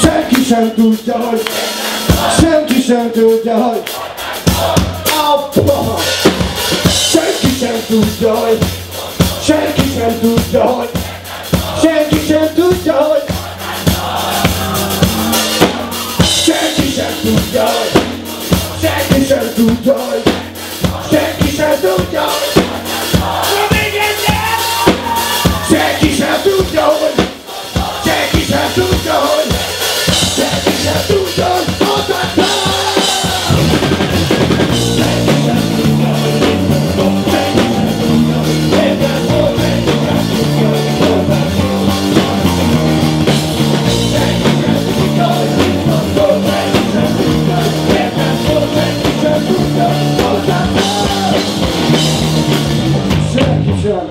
Senki sem tudja, hogy senki sem tudja, hogy apa! Senki sem tudja, hogy senki sem tudja, hogy senki sem tudja, hogy senki sem tudja, hogy senki sem tudja, hogy senki sem tudja, hogy senki sem tudja, hogy senki sem tudja, hogy senki sem tudja, hogy senki sem.